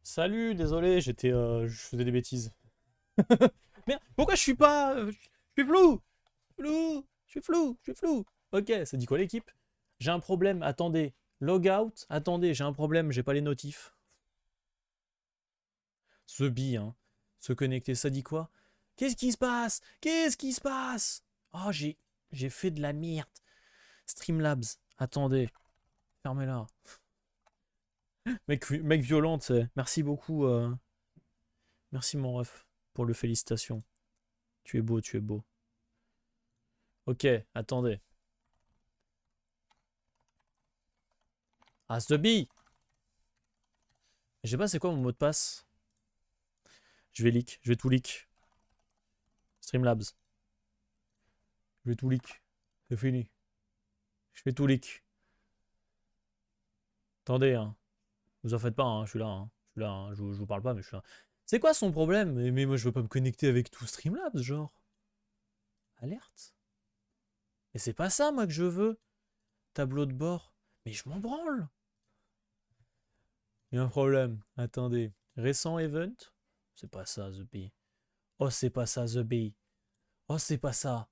Salut, désolé, je faisais des bêtises. Merde, pourquoi je suis pas, je suis flou, flou, je suis flou, je suis flou. Ok, ça dit quoi l'équipe? J'ai un problème, attendez. Logout, attendez, j'ai un problème, j'ai pas les notifs. Ce bi, hein. Se connecter, ça dit quoi? Qu'est-ce qui se passe? Qu'est-ce qui se passe? Oh, j'ai fait de la merde. Streamlabs, attendez, fermez-la. Mec violent, c'est. Merci beaucoup. Merci mon ref pour le félicitation. Tu es beau, tu es beau. Ok, attendez. Ah, ce bi! Je sais pas c'est quoi mon mot de passe. Je vais leak, je vais tout leak. Streamlabs. Je vais tout leak. C'est fini. Je fais tout leak. Attendez, hein. Vous en faites pas, hein. Je suis là, hein. Je suis là, hein. Je vous parle pas, mais je suis là. C'est quoi son problème? Mais moi je veux pas me connecter avec tout Streamlabs, genre. Alerte. Mais c'est pas ça, moi, que je veux. Tableau de bord. Mais je m'en branle. Il y a un problème. Attendez. Récent event? C'est pas ça, The Bee. Oh, c'est pas ça, The Bee. Oh, c'est pas ça.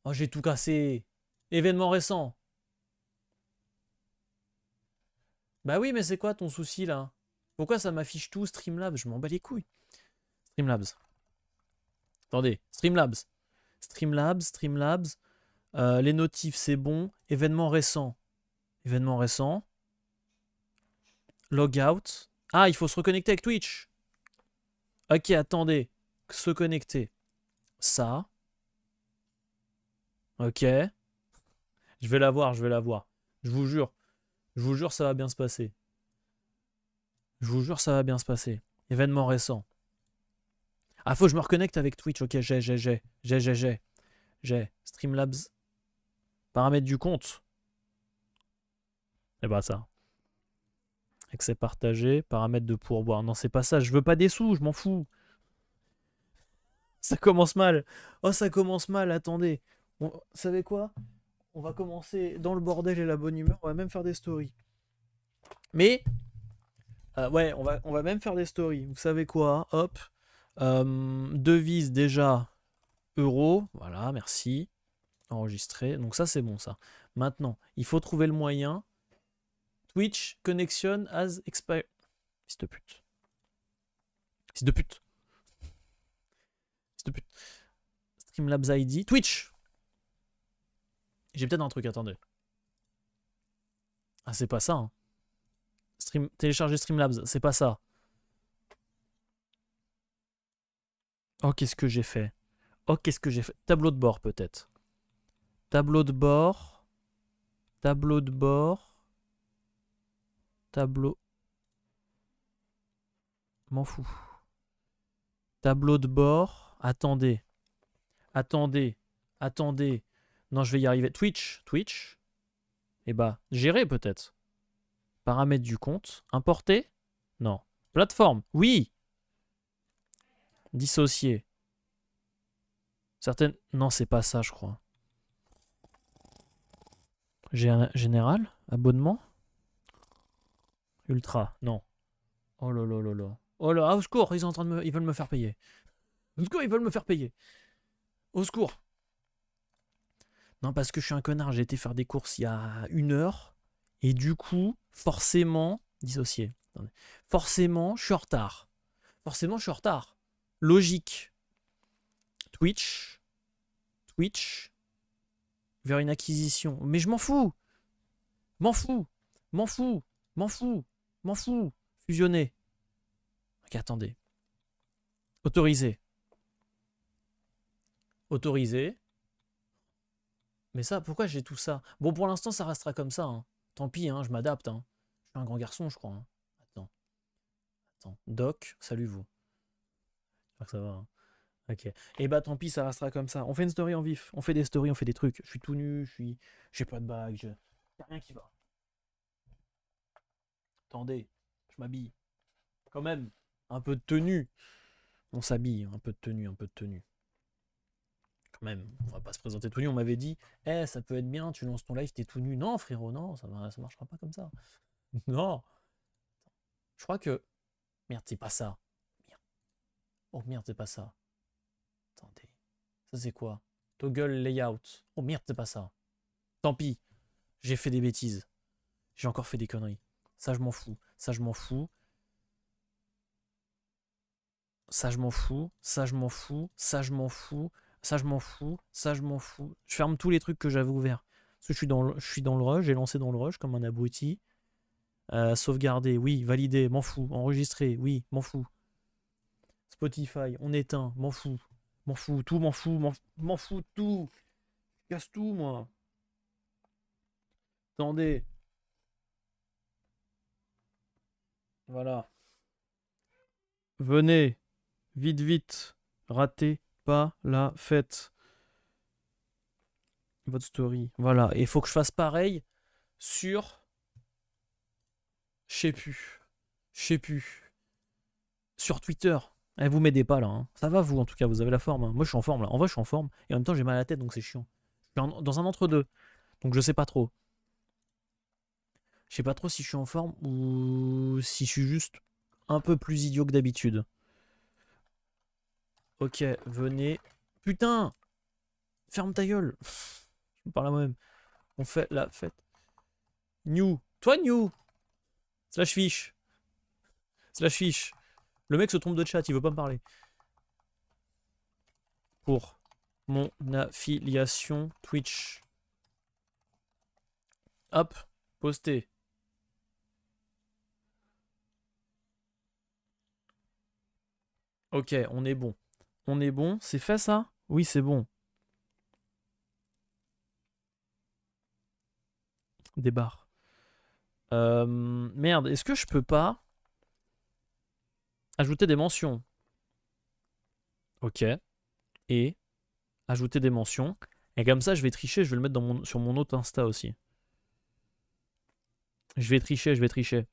Oh, j'ai tout cassé. Événement récent. Bah oui, mais c'est quoi ton souci là? Pourquoi ça m'affiche tout Streamlabs? Je m'en bats les couilles. Streamlabs. Attendez. Streamlabs. Streamlabs, Streamlabs. Les notifs, c'est bon. Événement récent. Événement récent. Logout. Ah, il faut se reconnecter avec Twitch. Ok, attendez. Se connecter. Ça. Ok. Je vais la voir, je vais la voir. Je vous jure. Je vous jure, ça va bien se passer. Je vous jure, ça va bien se passer. Événement récent. Ah, faut que je me reconnecte avec Twitch. Ok, j'ai. Streamlabs. Paramètres du compte. Et bah ça. Accès partagé. Paramètres de pourboire. Non, c'est pas ça. Je veux pas des sous, je m'en fous. Ça commence mal. Oh, ça commence mal. Attendez. Vous savez quoi? On va commencer dans le bordel et la bonne humeur. On va même faire des stories. Mais, ouais, on va même faire des stories. Vous savez quoi? Hop. Devise déjà. Euro. Voilà, merci. Enregistré. Donc ça, c'est bon, ça. Maintenant, il faut trouver le moyen. Twitch connection as expired. Fils de pute. Fils de pute. Fils de pute. Streamlabs ID. Twitch. J'ai peut-être un truc, attendez. Ah, c'est pas ça. Hein. Télécharger Streamlabs, c'est pas ça. Oh, qu'est-ce que j'ai fait? Oh, qu'est-ce que j'ai fait? Tableau de bord, peut-être. Tableau de bord. Tableau de bord. Tableau. M'en fous. Tableau de bord. Attendez. Attendez. Attendez. Non, je vais y arriver. Twitch. Twitch. Eh bah, gérer peut-être. Paramètres du compte. Importer? Non. Plateforme. Oui. Dissocier. Certaines. Non, c'est pas ça, je crois. Général. Abonnement. Ultra. Non. Oh là là là là. Oh là, ah, au secours, ils sont en train de ils veulent me faire payer. Au secours, ils veulent me faire payer. Au secours. Non, parce que je suis un connard, j'ai été faire des courses il y a 1 heure. Et du coup, forcément, dissocié. Attendez. Forcément, je suis en retard. Forcément, je suis en retard. Logique. Twitch. Twitch. Vers une acquisition. Mais je m'en fous. M'en fous. M'en fous. M'en fous. M'en fous. Fusionner. Ok, attendez. Autoriser. Autoriser. Mais ça, pourquoi j'ai tout ça? Bon, pour l'instant, ça restera comme ça. Hein. Tant pis, hein, je m'adapte. Hein. Je suis un grand garçon, je crois. Hein. Attends. Attends. Doc, salut vous. J'espère que ça va. Hein. Ok. Et bah tant pis, ça restera comme ça. On fait une story en vif. On fait des stories, on fait des trucs. Je suis tout nu, j'ai pas de bague. Y'a rien qui va. Attendez, je m'habille. Quand même. Un peu de tenue. On s'habille. Un peu de tenue, un peu de tenue. Quand même, on va pas se présenter tout nu. On m'avait dit, eh, ça peut être bien, tu lances ton live, t'es tout nu. Non, frérot, non, ça marchera pas comme ça. Non. Je crois que Merde, c'est pas ça. Merde. Oh merde, c'est pas ça. Attendez. Ça c'est quoi? Toggle layout. Oh merde, c'est pas ça. Tant pis. J'ai fait des bêtises. J'ai encore fait des conneries. Ça, je m'en fous. Ça, je m'en fous. Ça, je m'en fous. Ça, je m'en fous. Ça, je m'en fous. Ça, je m'en fous. Ça, je m'en fous. Je ferme tous les trucs que j'avais ouverts. Parce que je suis dans le rush. J'ai lancé dans le rush comme un abruti. Sauvegarder. Oui. Valider. M'en fous. Enregistrer. Oui. M'en fous. Spotify. On éteint. M'en fous. M'en fous. Tout. M'en fous. M'en fous de tout. Je casse tout, moi. Attendez. Voilà. Venez. Vite, vite. Ratez pas la fête. Votre story. Voilà. Et il faut que je fasse pareil sur... Je sais plus. Je sais plus. Sur Twitter. Eh, vous m'aidez pas là. Hein. Ça va vous en tout cas, vous avez la forme. Hein. Moi je suis en forme là. En vrai je suis en forme. Et en même temps j'ai mal à la tête donc c'est chiant. Je suis dans un entre-deux. Donc je sais pas trop. Je sais pas trop si je suis en forme ou si je suis juste un peu plus idiot que d'habitude. Ok, venez. Putain! Ferme ta gueule! Je me parle à moi-même. On fait la fête. New. Toi, New! Slash fiche. Slash fiche. Le mec se trompe de chat, il veut pas me parler. Pour mon affiliation Twitch. Hop, posté. Ok, on est bon. On est bon. C'est fait ça? Oui, c'est bon. Des barres. Merde, est-ce que je peux pas ajouter des mentions? Ok. Et ajouter des mentions. Et comme ça, je vais tricher, je vais le mettre sur mon autre Insta aussi. Je vais tricher, je vais tricher.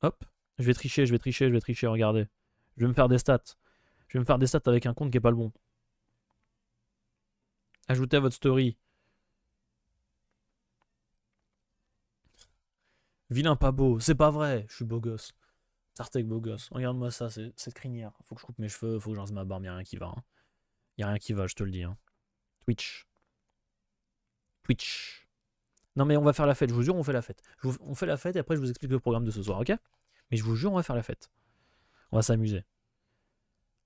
Hop. Je vais tricher, je vais tricher, je vais tricher, regardez. Je vais me faire des stats. Je vais me faire des stats avec un compte qui est pas le bon. Ajoutez à votre story. Vilain pas beau. C'est pas vrai. Je suis beau gosse. Sartek beau gosse. Regarde-moi ça, cette crinière. Faut que je coupe mes cheveux, faut que j'enlève ma barbe, y'a rien qui va. Hein. Y'a rien qui va, je te le dis. Hein. Twitch. Twitch. Non mais on va faire la fête, je vous jure, on fait la fête. On fait la fête et après je vous explique le programme de ce soir, ok? Mais je vous jure, on va faire la fête. On va s'amuser.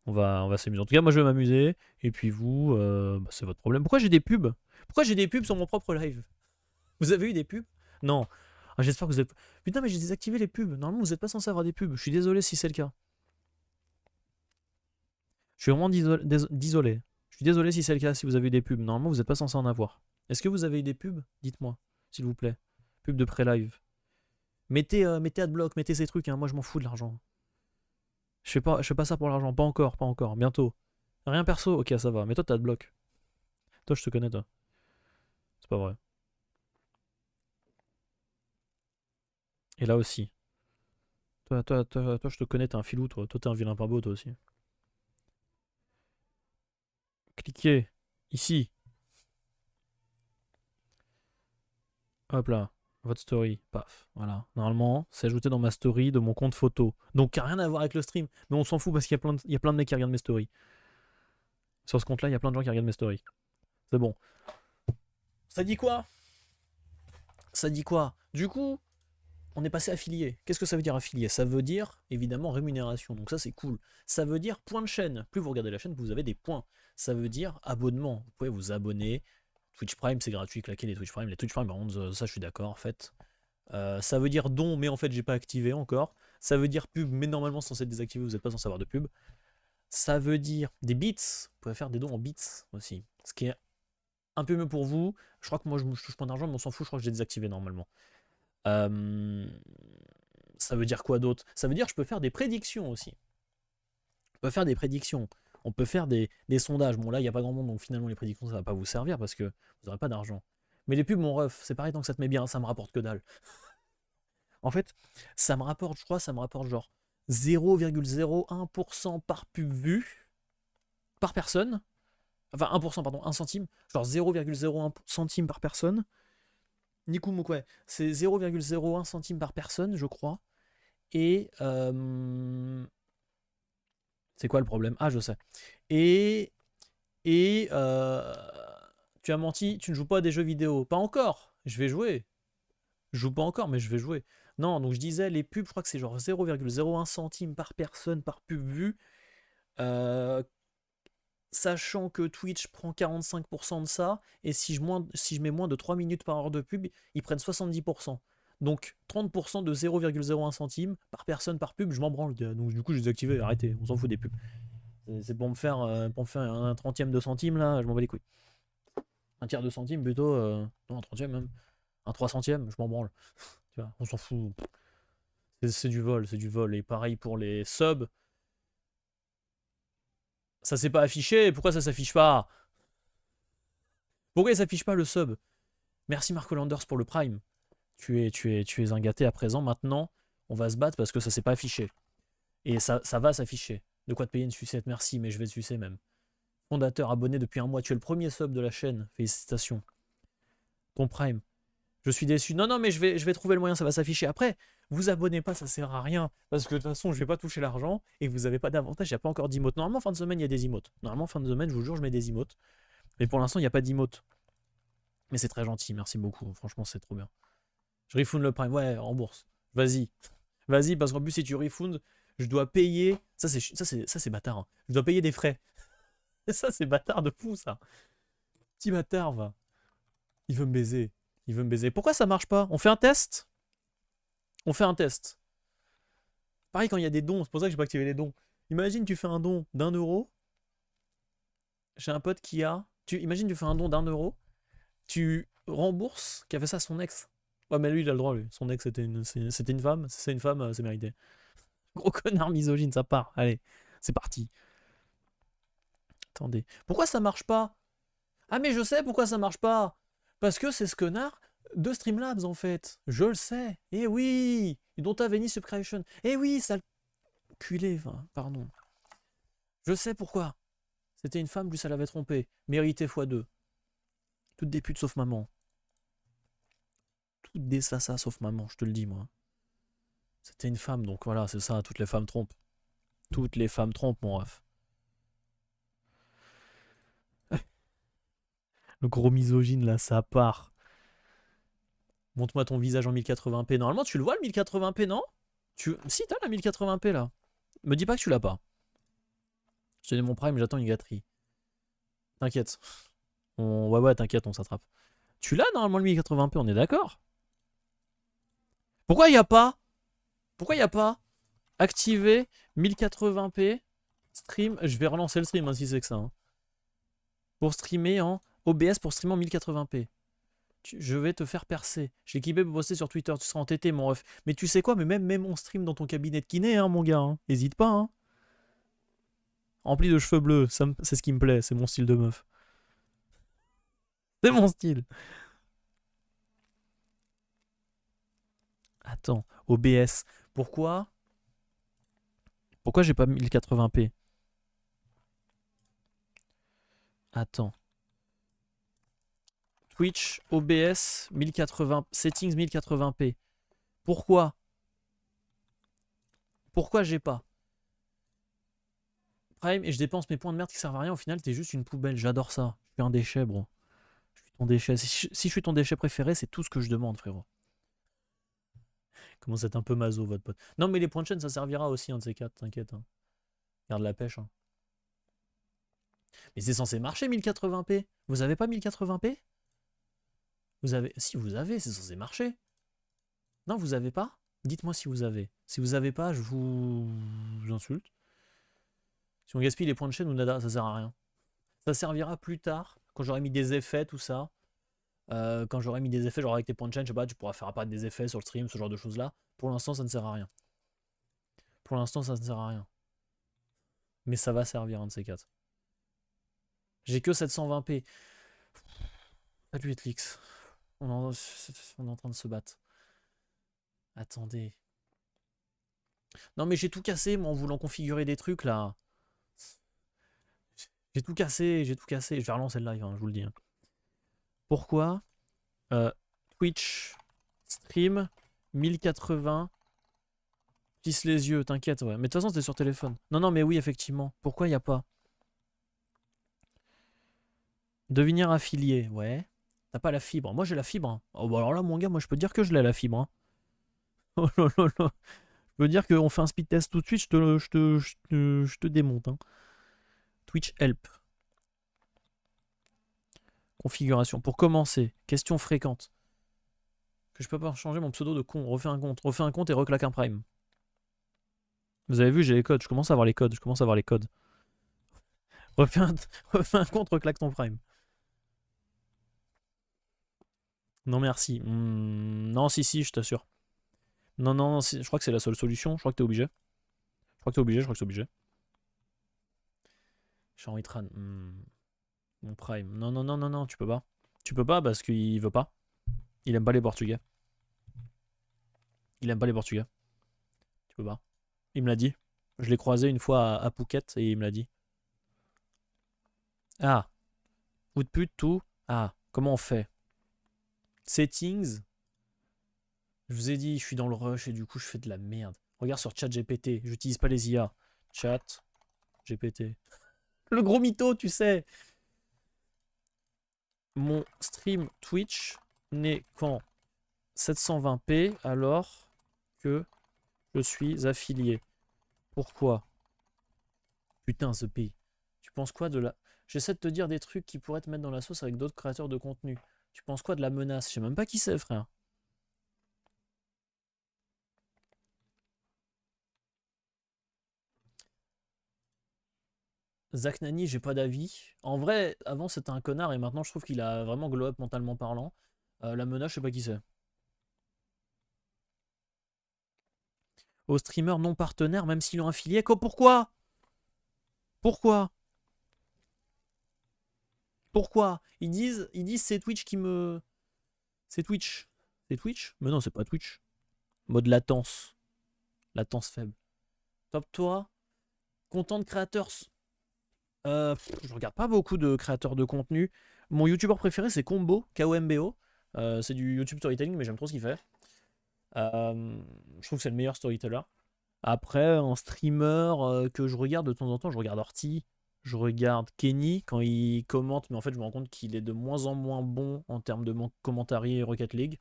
On va s'amuser. En tout cas, moi je vais m'amuser. Et puis vous, bah, c'est votre problème. Pourquoi j'ai des pubs? Pourquoi j'ai des pubs sur mon propre live? Vous avez eu des pubs? Non. Ah, j'espère que vous avez... Putain, mais j'ai désactivé les pubs. Normalement, vous n'êtes pas censé avoir des pubs. Je suis désolé si c'est le cas. Je suis vraiment désolé. Je suis désolé si c'est le cas, si vous avez eu des pubs. Normalement, vous n'êtes pas censé en avoir. Est-ce que vous avez eu des pubs? Dites-moi, s'il vous plaît. Pub de pré-live. Mettez Adblock, mettez ces trucs. Hein. Moi, je m'en fous de l'argent. Je fais pas ça pour l'argent. Pas encore, pas encore. Bientôt. Rien perso? Ok, ça va. Mais toi, t'as Adblock. Toi, je te connais, toi. C'est pas vrai. Et là aussi. Toi, je te connais, t'es un filou, toi. Toi, t'es un vilain pas beau, toi aussi. Cliquez. Ici. Hop là. Votre story. Paf. Voilà. Normalement, c'est ajouté dans ma story de mon compte photo. Donc, rien à voir avec le stream. Mais on s'en fout parce qu'il y a plein de mecs qui regardent mes stories. Sur ce compte-là, il y a plein de gens qui regardent mes stories. C'est bon. Ça dit quoi? Ça dit quoi? Du coup, on est passé affilié. Qu'est-ce que ça veut dire affilié? Ça veut dire évidemment rémunération. Donc ça c'est cool. Ça veut dire point de chaîne. Plus vous regardez la chaîne, plus vous avez des points. Ça veut dire abonnement. Vous pouvez vous abonner. Twitch Prime c'est gratuit. Claquez les Twitch Prime. Les Twitch Prime par contre ça je suis d'accord en fait. Ça veut dire don mais en fait j'ai pas activé encore. Ça veut dire pub mais normalement c'est censé être désactivé. Vous n'êtes pas censé avoir de pub. Ça veut dire des bits. Vous pouvez faire des dons en bits aussi. Ce qui est un peu mieux pour vous. Je crois que moi je touche pas d'argent mais on s'en fout. Je crois que j'ai désactivé normalement. Ça veut dire quoi d'autre? Ça veut dire que je peux faire des prédictions aussi. On peut faire des prédictions. On peut faire des sondages. Bon là, il n'y a pas grand monde, donc finalement les prédictions, ça va pas vous servir parce que vous n'aurez pas d'argent. Mais les pubs, mon ref, c'est pareil tant que ça te met bien, ça me rapporte que dalle. En fait, ça me rapporte, je crois, ça me rapporte genre 0,01% par pub vue, par personne. Enfin 1%, pardon, 1 centime. Genre 0,01 centime par personne. Nikou Moukwe, c'est 0,01 centime par personne, je crois. Et c'est quoi le problème? Ah, je sais. Et et tu as menti, tu ne joues pas à des jeux vidéo. Pas encore. Je vais jouer. Je joue pas encore, mais je vais jouer. Non, donc je disais, les pubs, je crois que c'est genre 0,01 centime par personne par pub vue. Euh, Sachant que Twitch prend 45% de ça, et si je mets moins de 3 minutes par heure de pub, ils prennent 70%. Donc 30% de 0,01 centime par personne par pub, je m'en branle. Donc du coup, je les ai activés, arrêtez, on s'en fout des pubs. C'est pour me faire un 30e de centime là, je m'en bats les couilles. Un tiers de centime plutôt, non, un 30e même. Un 3 centièmes, je m'en branle. Tu vois, on s'en fout. C'est du vol, c'est du vol. Et pareil pour les subs. Ça s'est pas affiché, pourquoi ça s'affiche pas? Pourquoi il s'affiche pas le sub? Merci Marco Landers pour le prime. Tu es un gâté à présent. Maintenant, on va se battre parce que ça s'est pas affiché. Et ça va s'afficher. De quoi te payer une sucette, merci, mais je vais te sucer même. Fondateur, abonné depuis un mois, tu es le premier sub de la chaîne. Félicitations. Ton prime. Je suis déçu. Non, non, mais je vais trouver le moyen, ça va s'afficher. Après, vous abonnez pas, ça sert à rien. Parce que de toute façon, je vais pas toucher l'argent et vous avez pas d'avantage, il n'y a pas encore d'emotes. Normalement, fin de semaine, il y a des emotes. Normalement, fin de semaine, je vous jure, je mets des emotes. Mais pour l'instant, il n'y a pas d'emotes. Mais c'est très gentil, merci beaucoup. Franchement, c'est trop bien. Je refound le prime, ouais, en bourse. Vas-y. Vas-y, parce qu'en plus, si tu refound, je dois payer. Ça, c'est bâtard. Hein. Je dois payer des frais. Ça, c'est bâtard de fou, ça. Petit bâtard, va. Il veut me baiser. Il veut me baiser. Pourquoi ça marche pas? On fait un test? On fait un test. Pareil quand il y a des dons, c'est pour ça que j'ai pas activé les dons. Imagine tu fais un don d'1 euro. J'ai un pote qui a. Imagine tu fais un don d'1 euro. Tu rembourses, qui a fait ça à son ex. Ouais mais lui il a le droit lui. Son ex c'était une femme. Si c'est une femme, c'est mérité. Gros connard misogyne, ça part. Allez, c'est parti. Attendez. Pourquoi ça marche pas? Ah mais je sais pourquoi ça marche pas. Parce que c'est ce connard de Streamlabs en fait. Je le sais. Eh oui. Dont t'as Veni Subscription. Eh oui, ça culé, enfin, pardon. Je sais pourquoi. C'était une femme, plus elle avait trompé. Mérité x2. Toutes des putes sauf maman. Toutes des sassas sauf maman, je te le dis moi. C'était une femme, donc voilà, c'est ça, toutes les femmes trompent. Toutes les femmes trompent, mon ref. Le gros misogyne là, ça part. Montre-moi ton visage en 1080p. Normalement, tu le vois le 1080p, non? Si, t'as la 1080p là. Me dis pas que tu l'as pas. Je te donne mon prime, j'attends une gâterie. T'inquiète. Ouais, t'inquiète, on s'attrape. Tu l'as normalement le 1080p, on est d'accord? Pourquoi il y a pas? Pourquoi il y a pas? Activer 1080p. Stream. Je vais relancer le stream hein, si c'est que ça. Hein. Pour streamer en OBS, pour streamer en 1080p. Je vais te faire percer. J'ai équipé pour poster sur Twitter. Tu seras entêté, mon ref. Mais tu sais quoi? Mais même on stream dans ton cabinet de kiné, hein, mon gars. Hein. Hésite pas. Hein. Rempli de cheveux bleus. C'est ce qui me plaît. C'est mon style de meuf. C'est mon style. Attends. OBS. Pourquoi j'ai pas 1080p? Attends. Twitch, OBS, 1080, settings 1080p. Pourquoi? Pourquoi j'ai pas? Prime et je dépense mes points de merde qui servent à rien. Au final, t'es juste une poubelle. J'adore ça. Je suis un déchet, bro. Je suis ton déchet. Si je suis ton déchet préféré, c'est tout ce que je demande, frérot. Comment c'est un peu maso, votre pote. Non, mais les points de chaîne, ça servira aussi, un de ces quatre, t'inquiète. Hein. Garde la pêche. Hein. Mais c'est censé marcher 1080p. Vous avez pas 1080p? Vous avez. Si vous avez, c'est censé marcher. Non, vous avez pas? Dites-moi si vous avez. Si vous avez pas, je vous insulte. Si on gaspille les points de chaîne ou nada, ça sert à rien. Ça servira plus tard, quand j'aurai mis des effets, tout ça. Quand j'aurai mis des effets, genre avec tes points de chaîne, je sais pas, tu pourras faire apparaître des effets sur le stream, ce genre de choses là. Pour l'instant, ça ne sert à rien. Pour l'instant, ça ne sert à rien. Mais ça va servir, un de ces quatre. J'ai que 720p. Salut Etlix. On est en train de se battre. Attendez. Non mais j'ai tout cassé, moi, en voulant configurer des trucs, là. J'ai tout cassé, j'ai tout cassé. Je vais relancer le live, hein, je vous le dis. Hein. Pourquoi Twitch stream 1080. Plisse les yeux, t'inquiète, ouais. Mais de toute façon, c'était sur téléphone. Non, non, mais oui, effectivement. Pourquoi il n'y a pas devenir affilié, ouais. T'as pas la fibre. Moi, j'ai la fibre, hein. Oh, bah alors là, mon gars, moi, je peux te dire que je l'ai, la fibre, hein. Oh là là là. Je peux dire qu'on fait un speed test tout de suite, je te démonte, hein. Twitch Help. Configuration. Pour commencer, question fréquente. Que je peux pas changer mon pseudo de con. Refais un compte. Refais un compte et reclaque un prime. Vous avez vu, j'ai les codes. Je commence à avoir les codes. Je commence à avoir les codes. Refais un, refais un compte, reclaque ton prime. Non, merci. Non, si, je t'assure. Non, non, je crois que c'est la seule solution. Je crois que t'es obligé. Je crois que t'es obligé, je crois que c'est obligé. Je suis en Itran. Mon prime. Non, non, non, non, non, tu peux pas. Tu peux pas parce qu'il veut pas. Il aime pas les Portugais. Il aime pas les Portugais. Tu peux pas. Il me l'a dit. Je l'ai croisé une fois à Phuket et il me l'a dit. Ah. Output, tout. Ah. Comment on fait? Settings. Je vous ai dit, je suis dans le rush et du coup, je fais de la merde. Regarde sur ChatGPT. J'utilise pas les IA. Chat. GPT. Le gros mytho, tu sais. Mon stream Twitch n'est qu'en 720p alors que je suis affilié. Pourquoi? Putain, ce pays. Tu penses quoi de la... J'essaie de te dire des trucs qui pourraient te mettre dans la sauce avec d'autres créateurs de contenu. Tu penses quoi de la menace? Je sais même pas qui c'est, frère. Zach Nani, j'ai pas d'avis. En vrai, avant c'était un connard et maintenant je trouve qu'il a vraiment glow up mentalement parlant. La menace, je sais pas qui c'est. Aux streamers non partenaires, même s'ils ont affilié. Pourquoi? Pourquoi? Pourquoi? Ils disent c'est Twitch qui me... C'est Twitch. C'est Twitch? Mais non, c'est pas Twitch. Mode latence. Latence faible. Top toi. Content de créateurs. Je regarde pas beaucoup de créateurs de contenu. Mon youtubeur préféré c'est Combo, K-O-M-B-O. C'est du YouTube storytelling, mais j'aime trop ce qu'il fait. Je trouve que c'est le meilleur storyteller. Après, en streamer que je regarde de temps en temps, je regarde Horty, je regarde Kenny quand il commente, mais en fait, je me rends compte qu'il est de moins en moins bon en termes de commentarié Rocket League.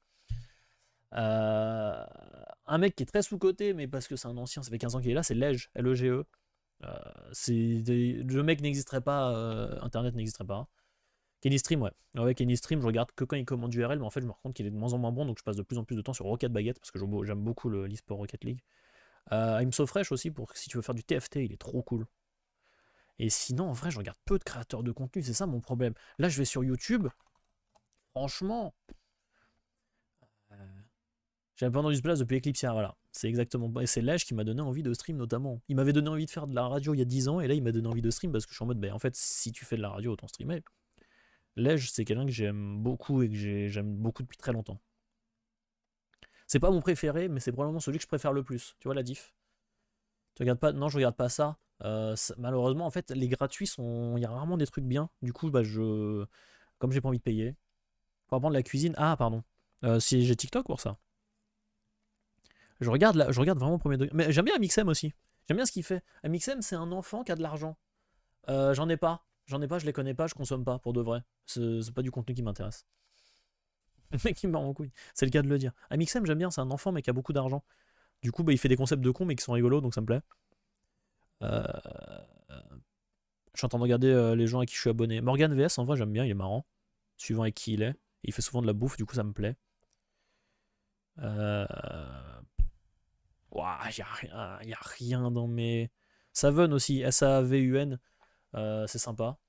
Un mec qui est très sous-coté, mais parce que c'est un ancien, ça fait 15 ans qu'il est là, c'est Lege, L-E-G-E. Le mec n'existerait pas, Internet n'existerait pas. Kenny Stream, ouais. Ouais, Kenny Stream, je regarde que quand il commande du RL, mais en fait, je me rends compte qu'il est de moins en moins bon, donc je passe de plus en plus de temps sur Rocket Baguette, parce que j'aime beaucoup l'e-sport Rocket League. I'm So Fresh aussi, pour si tu veux faire du TFT, il est trop cool. Et sinon, en vrai, je regarde peu de créateurs de contenu, c'est ça mon problème. Là, je vais sur YouTube, franchement, j'avais pas entendu ce place depuis Eclipsia, voilà. C'est exactement. Et c'est l'âge qui m'a donné envie de stream, notamment. Il m'avait donné envie de faire de la radio il y a 10 ans, et là, il m'a donné envie de stream parce que je suis en mode, en fait, si tu fais de la radio, autant streamer. Lège, c'est quelqu'un que j'aime beaucoup et que j'aime beaucoup depuis très longtemps. C'est pas mon préféré, mais c'est probablement celui que je préfère le plus. Tu vois la diff? Tu regardes pas? Non, je regarde pas ça. Malheureusement, en fait, les gratuits sont. Il y a rarement des trucs bien. Du coup, comme j'ai pas envie de payer. Pour apprendre la cuisine. Ah, pardon. Si j'ai TikTok pour ça. Je regarde vraiment au premier degré. Mais j'aime bien Amixem aussi. J'aime bien ce qu'il fait. Amixem, c'est un enfant qui a de l'argent. J'en ai pas. J'en ai pas, je les connais pas, je consomme pas pour de vrai. C'est pas du contenu qui m'intéresse. Le mec qui me barre en couille. C'est le cas de le dire. Amixem, j'aime bien, c'est un enfant mais qui a beaucoup d'argent. Du coup, il fait des concepts de cons mais qui sont rigolos, donc ça me plaît. Euh, Je suis en train de regarder les gens à qui je suis abonné. Morgan VS, en vrai, j'aime bien, il est marrant. Suivant avec qui il est. Il fait souvent de la bouffe, du coup, ça me plaît. Ouah, y a rien dans mes. Savun aussi, S-A-V-U-N. C'est sympa.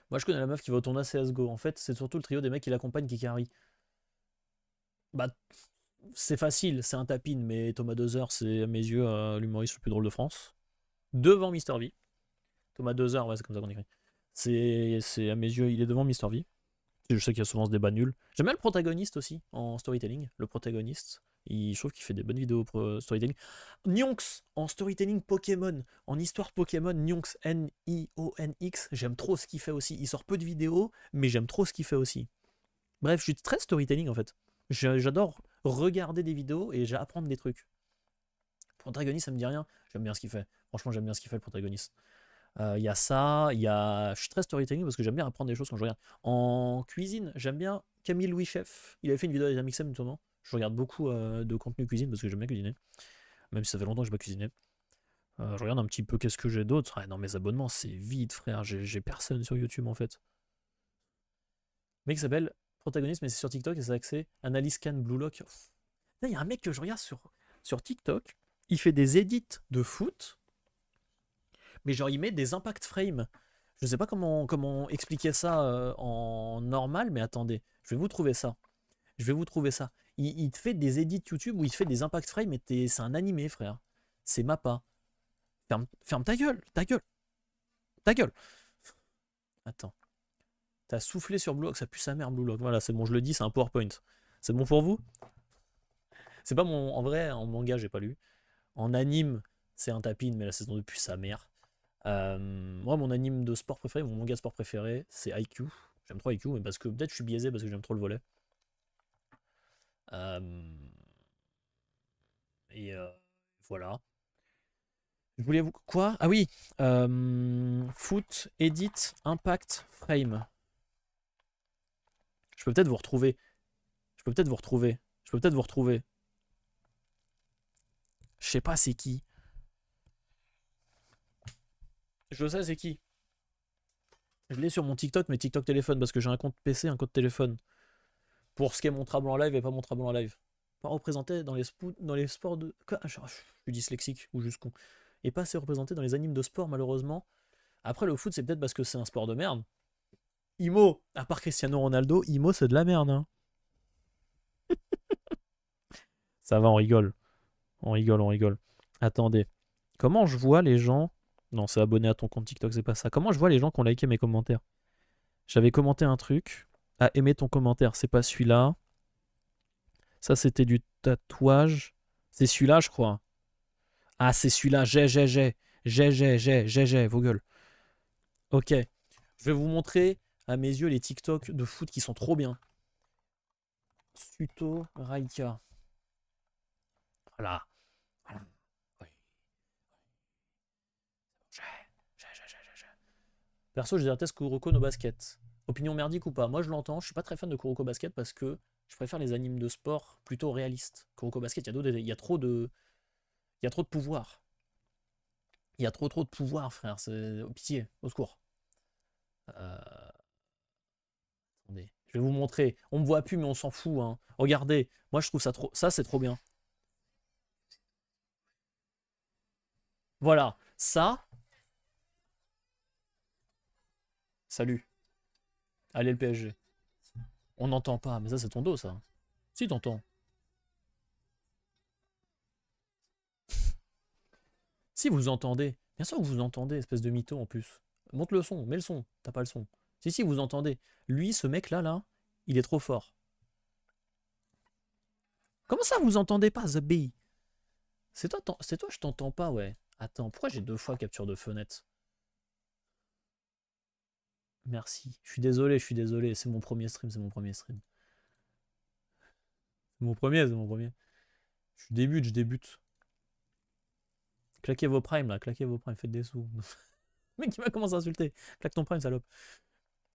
Moi, je connais la meuf qui va au tournoi CSGO. En fait, c'est surtout le trio des mecs qui l'accompagnent qui carry. Bah, c'est facile, c'est un tapin, mais Thomas Dozer, c'est à mes yeux l'humoriste le plus drôle de France. Devant Mister V. Thomas Dozer, ouais, c'est comme ça qu'on écrit. C'est à mes yeux, il est devant Mister V. Je sais qu'il y a souvent ce débat nul. J'aime bien le protagoniste aussi en storytelling. Le protagoniste, je trouve qu'il fait des bonnes vidéos pour storytelling. Nyonx en storytelling Pokémon, en histoire Pokémon, Nyonx, N-I-O-N-X. J'aime trop ce qu'il fait aussi. Il sort peu de vidéos, mais j'aime trop ce qu'il fait aussi. Bref, je suis très storytelling en fait. J'adore regarder des vidéos et apprendre des trucs. Protagoniste, ça me dit rien. J'aime bien ce qu'il fait. Franchement, j'aime bien ce qu'il fait, le protagoniste. Il y a ça, il y a. Je suis très storytelling parce que j'aime bien apprendre des choses quand je regarde. En cuisine, j'aime bien Camille Louis Chef. Il avait fait une vidéo avec Amixem notamment. Je regarde beaucoup de contenu cuisine parce que j'aime bien cuisiner. Même si ça fait longtemps que je n'ai pas cuisiné. Je regarde un petit peu qu'est-ce que j'ai d'autre. Ah, non, mes abonnements, c'est vide, frère. J'ai personne sur YouTube en fait. Le mec s'appelle Protagoniste, mais c'est sur TikTok et c'est accès Analyse Scan Blue Lock. Il y a un mec que je regarde sur TikTok. Il fait des edits de foot, mais genre il met des impact frames. Je sais pas comment expliquer ça en normal, mais attendez, je vais vous trouver ça. Je vais vous trouver ça. Il te fait des edits YouTube où il te fait des impact frames, mais c'est un animé, frère. C'est Mappa. Ferme ta gueule, ta gueule, ta gueule. Attends. T'as soufflé sur Blue Lock, ça pue sa mère, Blue Lock. Voilà, c'est bon, je le dis, c'est un PowerPoint. C'est bon pour vous? C'est pas mon. En vrai, en manga, j'ai pas lu. En anime, c'est un tapine, mais la saison 2 pue sa mère. Moi, mon anime de sport préféré, mon manga de sport préféré, c'est IQ. J'aime trop IQ, mais parce que peut-être je suis biaisé parce que j'aime trop le volet. Et voilà. Je voulais vous. Quoi? Ah oui! Foot, Edit, Impact, Frame. Je peux peut-être vous retrouver. Je peux peut-être vous retrouver. Je peux peut-être vous retrouver. Je sais pas c'est qui. Je sais c'est qui. Je l'ai sur mon TikTok, mais TikTok téléphone, parce que j'ai un compte PC, un compte téléphone. Pour ce qui est montrable en live et pas montrable en live. Pas représenté dans les sports de. Quoi? Je suis dyslexique ou juste con. Et pas assez représenté dans les animes de sport, malheureusement. Après, le foot, c'est peut-être parce que c'est un sport de merde. Imo, à part Cristiano Ronaldo, Imo, c'est de la merde. Hein. Ça va, on rigole. On rigole, on rigole. Attendez. Comment je vois les gens. Non, c'est abonné à ton compte TikTok, c'est pas ça. Comment je vois les gens qui ont liké mes commentaires? J'avais commenté un truc. Ah, aimé ton commentaire, c'est pas celui-là. Ça, c'était du tatouage. C'est celui-là, je crois. Ah, c'est celui-là. J'ai, vos gueules. Ok. Je vais vous montrer à mes yeux les TikTok de foot qui sont trop bien. Suto Raika. Voilà. Voilà. Oui. J'ai. Perso, je déteste Kuroko no Basket. Opinion merdique ou pas? Moi, je l'entends. Je suis pas très fan de Kuroko Basket parce que je préfère les animes de sport plutôt réalistes. Kuroko Basket, il y a trop de. Il y a trop de pouvoir. Il y a trop de pouvoir, frère. C'est. Oh, pitié, au secours. Attendez, je vais vous montrer. On me voit plus, mais on s'en fout. Hein. Regardez, moi je trouve ça trop. Ça, c'est trop bien. Voilà, ça. Salut. Allez, le PSG. On n'entend pas, mais ça, c'est ton dos, ça. Si, t'entends. Si, vous entendez. Bien sûr que vous entendez, espèce de mytho en plus. Monte le son, mets le son. T'as pas le son. Si, vous entendez. Lui, ce mec-là, il est trop fort. Comment ça, vous entendez pas, The Bee? C'est toi, je t'entends pas, ouais. Attends, pourquoi j'ai deux fois capture de fenêtre? Merci. Je suis désolé. C'est mon premier stream, c'est mon premier stream. C'est mon premier. Je débute. Claquez vos primes là, claquez vos primes, faites des sous. Le mec, il va commencer à insulter. Claque ton prime, salope.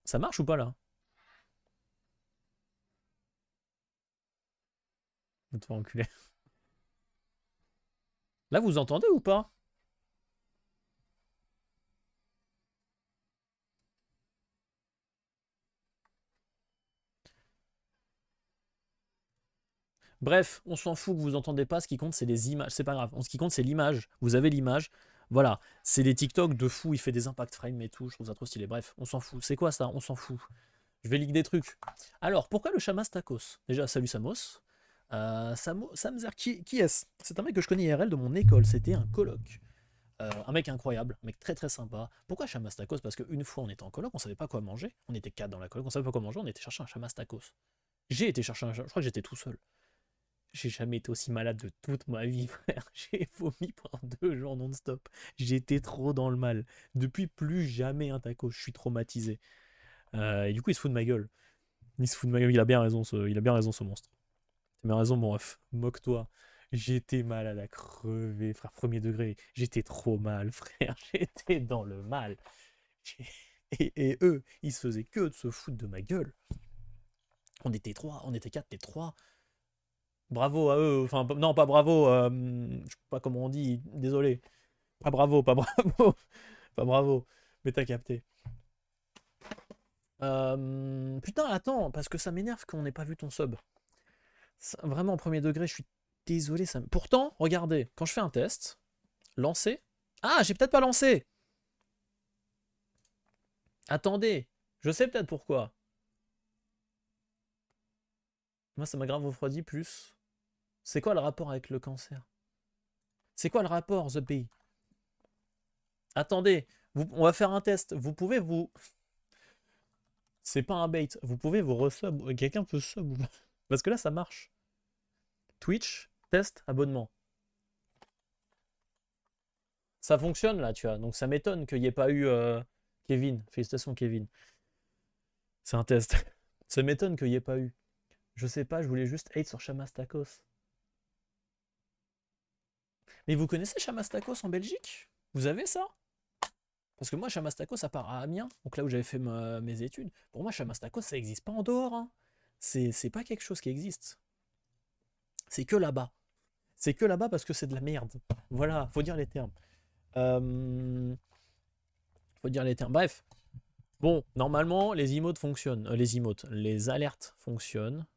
Ça marche ou pas là? Va te faire enculer. Là, vous entendez ou pas? Bref, on s'en fout que vous entendez pas. Ce qui compte, c'est les images. C'est pas grave. Ce qui compte, c'est l'image. Vous avez l'image. Voilà. C'est des TikTok de fou. Il fait des impact frames et tout. Je trouve ça trop stylé. Bref, on s'en fout. C'est quoi ça? On s'en fout. Je vais leak des trucs. Alors, pourquoi le Chamas Tacos? Déjà, salut Samos. Samzer, qui est-ce? C'est un mec que je connais IRL de mon école. C'était un coloc. Un mec incroyable, un mec très très sympa. Pourquoi Chamas Tacos? Parce qu'une fois on était en coloc, on savait pas quoi manger. On était quatre dans la coloc, on savait pas quoi manger, on était chercher un Chamas Tacos. J'ai été chercher un. Je crois que j'étais tout seul. J'ai jamais été aussi malade de toute ma vie, frère. J'ai vomi pendant 2 jours non-stop. J'étais trop dans le mal. Depuis plus jamais un taco. Je suis traumatisé. Et du coup, il se fout de ma gueule. Il se fout de ma gueule. Il a bien raison, il a bien raison, ce monstre. Il a bien raison, mon ref. Moque-toi. J'étais malade à crever, frère, premier degré. J'étais trop mal, frère. J'étais dans le mal. Et eux, ils se faisaient que de se foutre de ma gueule. On était trois, on était quatre, t'es trois. Bravo à eux. Enfin, non, pas bravo. Je sais pas comment on dit. Désolé. Pas bravo, pas bravo. Pas bravo. Mais t'as capté. Putain, attends, parce que ça m'énerve qu'on n'ait pas vu ton sub. Vraiment, premier degré, je suis désolé. Pourtant, regardez, quand je fais un test, lancer. Ah, j'ai peut-être pas lancé. Attendez, je sais peut-être pourquoi. Moi, ça m'a grave refroidi plus. C'est quoi le rapport avec le cancer? C'est quoi le rapport, The Bee? Attendez, on va faire un test. Vous pouvez vous... C'est pas un bait. Vous pouvez vous resub. Quelqu'un peut sub. Parce que là, ça marche. Twitch, test, abonnement. Ça fonctionne là, tu vois. Donc ça m'étonne qu'il n'y ait pas eu Kevin. Félicitations, Kevin. C'est un test. Ça m'étonne qu'il n'y ait pas eu. Je sais pas, je voulais juste hate sur Chamastakos. Mais vous connaissez Chamastakos en Belgique? Vous avez ça? Parce que moi, Chamastakos, ça part à Amiens, donc là où j'avais fait mes études. Pour moi, Chamastakos, ça n'existe pas en dehors. Hein. C'est pas quelque chose qui existe. C'est que là-bas. C'est que là-bas parce que c'est de la merde. Voilà, faut dire les termes. Faut dire les termes. Bref. Bon, normalement, les emotes fonctionnent. Les alertes fonctionnent.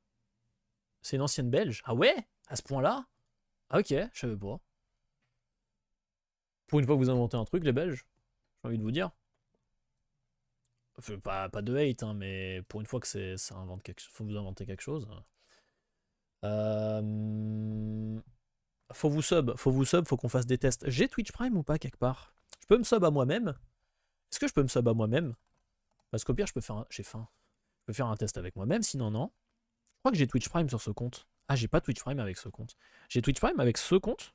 C'est une ancienne belge. Ah ouais? À ce point-là? Ah ok, je savais pas. Pour une fois que vous inventez un truc, les Belges, j'ai envie de vous dire. Enfin, pas de hate, hein, mais pour une fois que ça invente faut vous inventer quelque chose. Faut vous sub, faut qu'on fasse des tests. J'ai Twitch Prime ou pas quelque part? Je peux me sub à moi-même? Est-ce que je peux me sub à moi-même? Parce qu'au pire, j'ai faim. Je peux faire un test avec moi-même, sinon non. Je crois que j'ai Twitch Prime sur ce compte. Ah, j'ai pas Twitch Prime avec ce compte. J'ai Twitch Prime avec ce compte?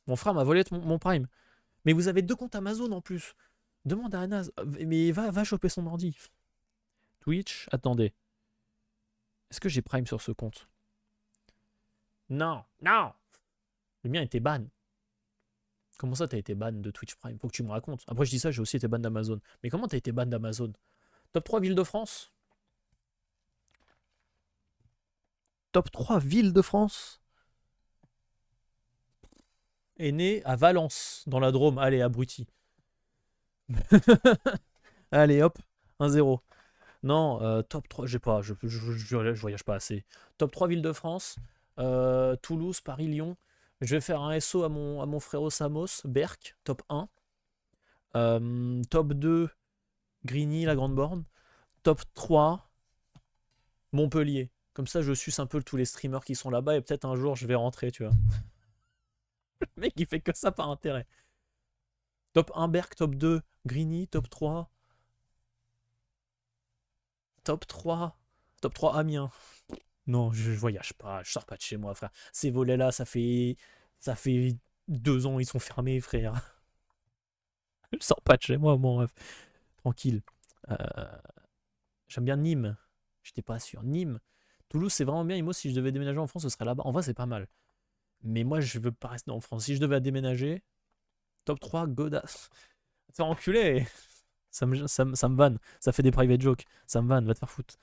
Mon frère m'a volé mon Prime. Mais vous avez deux comptes Amazon en plus. Demande à Anas. Mais va choper son ordi. Twitch, attendez. Est-ce que j'ai Prime sur ce compte? Non, non. Le mien était ban. Comment ça t'as été ban de Twitch Prime? Faut que tu me racontes. Après je dis ça, j'ai aussi été ban d'Amazon. Mais comment t'as été ban d'Amazon? Top 3 villes de France? Top 3 villes de France? Est né à Valence, dans la Drôme. Allez, abruti. Allez, hop, 1-0. Non, top 3, j'ai pas, je voyage pas assez. Top 3 villes de France, Toulouse, Paris, Lyon. Je vais faire un SO à mon frérot Samos, Berck, top 1. Top 2, Grigny, la Grande Borne. Top 3, Montpellier. Comme ça, je suce un peu tous les streamers qui sont là-bas et peut-être un jour, je vais rentrer, tu vois. Le mec, il fait que ça par intérêt. Top 1, Berck, top 2, Grigny, top 3. Top 3. Top 3, Amiens. Non, je voyage pas, je sors pas de chez moi, frère. Ces volets-là, ça fait 2 ans, ils sont fermés, frère. Je sors pas de chez moi, mon ref. Tranquille. Euh, J'aime bien Nîmes. J'étais pas sûr. Nîmes. Toulouse, c'est vraiment bien. Et moi, si je devais déménager en France, ce serait là-bas. En vrai, c'est pas mal. Mais moi, je veux pas rester en France. Si je devais déménager, top 3, Godas. Va te faire enculer. Ça me vanne. Ça fait des private jokes. Ça me vanne, va te faire foutre.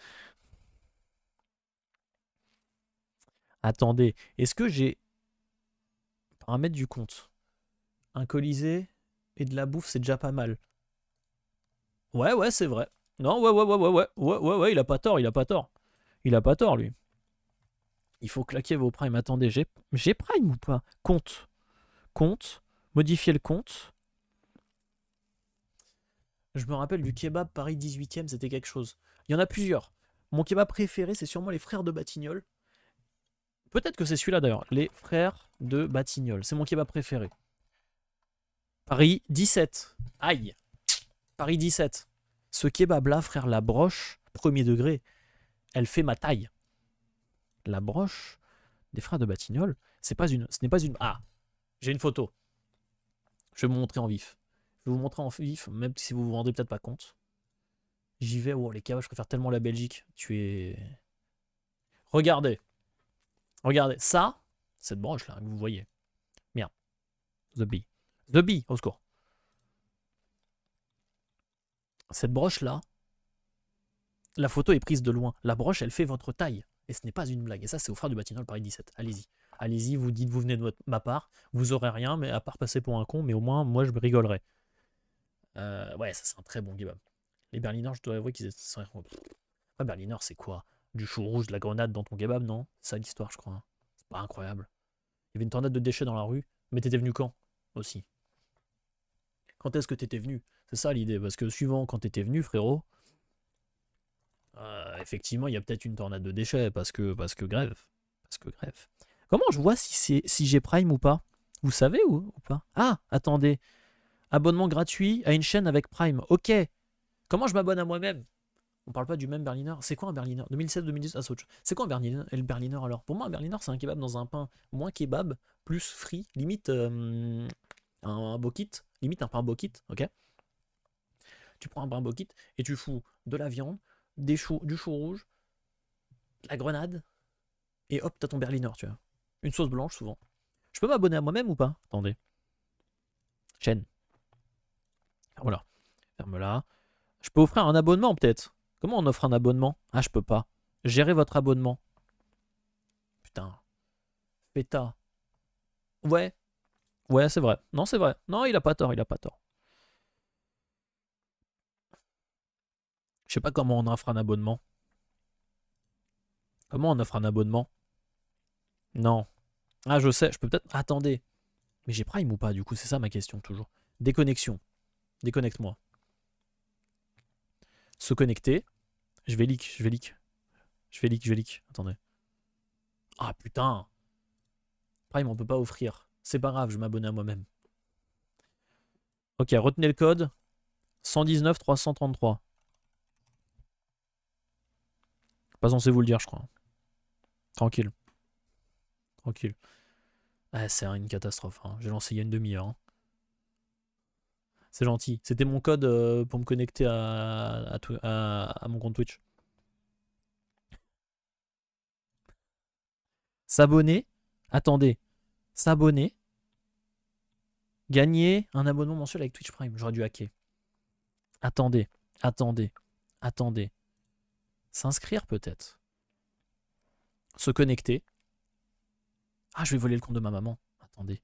Attendez, est-ce que j'ai paramètres du compte? Un colisée et de la bouffe, c'est déjà pas mal. Ouais, c'est vrai. Non, ouais, il a pas tort, il a pas tort. Il a pas tort, lui. Il faut claquer vos primes. Attendez, j'ai prime ou pas? Compte, modifier le compte. Je me rappelle du kebab Paris 18e, c'était quelque chose. Il y en a plusieurs. Mon kebab préféré, c'est sûrement les frères de Batignolles. Peut-être que c'est celui-là d'ailleurs. Les frères de Batignolles. C'est mon kebab préféré. Paris 17. Aïe. Paris 17. Ce kebab-là, frère, la broche, premier degré, elle fait ma taille. La broche des frères de Batignolles, ce n'est pas une. Ah, j'ai une photo. Je vais vous montrer en vif. Je vais vous montrer en vif, même si vous vous rendez peut-être pas compte. J'y vais. Oh, les kebabs, je préfère tellement la Belgique. Tu es. Regardez. Regardez, ça, cette broche là que vous voyez. Merde. The Bee. The Bee, au secours. Cette broche là, la photo est prise de loin. La broche, elle fait votre taille. Et ce n'est pas une blague. Et ça, c'est au frère du Batignolles Paris 17. Allez-y. Allez-y, vous dites, vous venez de ma part. Vous aurez rien, mais à part passer pour un con, mais au moins, moi, je rigolerai. Ouais, ça, c'est un très bon kebab. Les Berliners, je dois avouer qu'ils étaient. Ah, Berliner, c'est quoi? Du chou rouge, de la grenade dans ton kebab, non? C'est ça l'histoire, je crois. C'est pas incroyable. Il y avait une tornade de déchets dans la rue. Mais t'étais venu quand? Aussi. Quand est-ce que t'étais venu? C'est ça l'idée. Parce que suivant quand t'étais venu, frérot, effectivement, il y a peut-être une tornade de déchets parce que grève. Parce que grève. Comment je vois si j'ai Prime ou pas? Vous savez ou pas? Ah, attendez. Abonnement gratuit à une chaîne avec Prime. Ok. Comment je m'abonne à moi-même? On parle pas du même Berliner. C'est quoi un Berliner? 2007-2010, ah, c'est autre chose. C'est quoi un Berliner? Et le Berliner alors? Pour moi, un Berliner, c'est un kebab dans un pain moins kebab, plus frit, limite un bokit, limite un pain bokit, ok? Tu prends un pain bokit et tu fous de la viande, du chou rouge, de la grenade, et hop, t'as ton Berliner, tu vois. Une sauce blanche souvent. Je peux m'abonner à moi-même ou pas? Attendez. Chaîne. Voilà. Ferme-la. Je peux offrir un abonnement peut-être. Comment on offre un abonnement? Ah, je peux pas. Gérer votre abonnement. Putain. Péta. Ouais. Ouais, c'est vrai. Non, c'est vrai. Non, il a pas tort, il a pas tort. Je sais pas comment on offre un abonnement. Comment on offre un abonnement? Non. Ah, je sais, je peux peut-être. Attendez. Mais j'ai Prime ou pas, du coup, c'est ça ma question toujours. Déconnexion. Déconnecte-moi. Se connecter. Je vais leak, je vais leak. Je vais leak, je vais leak. Attendez. Ah putain. Prime, on peut pas offrir. C'est pas grave, je m'abonne à moi-même. Ok, retenez le code. 119 333. Pas censé vous le dire, je crois. Tranquille. Tranquille. Ah, c'est une catastrophe. Hein. J'ai lancé il y a une demi-heure. Hein. C'est gentil. C'était mon code pour me connecter à mon compte Twitch. S'abonner. Attendez. S'abonner. Gagner un abonnement mensuel avec Twitch Prime. J'aurais dû hacker. Attendez. Attendez. Attendez. S'inscrire peut-être. Se connecter. Ah, je vais voler le compte de ma maman. Attendez.